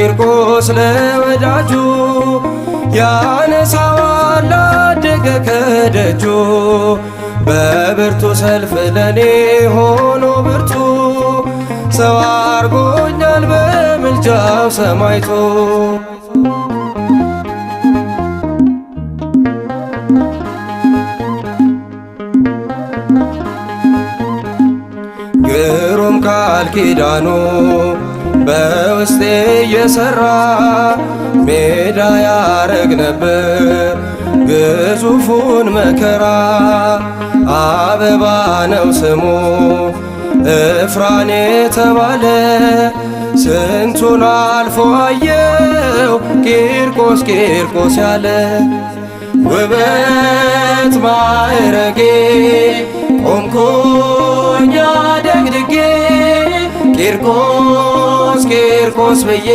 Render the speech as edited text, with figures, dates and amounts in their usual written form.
ቂርቆስ ለወዳጁ ያነሳዋል አደገ ከደጁ በብርቱ ሰልፍ ለኔ ሆኖ ብርቱ ሰው አርጎኛል በምልጃው ሰማይቶ ግሩም ቃል ኪዳኑ በውስጤ እየሠራ ሜዳ ያረግ ነበር ግዙፉን መከራ አበባ ነው ስሙ እፍራን የተባለ ስንቱን አልፎ አየው ቂርቆስ ቂርቆስ ያለ ውበት ማዕረጌ ቆምኩኝ አደግድጌ ቂርቆስ ቂርቆስ ብዬ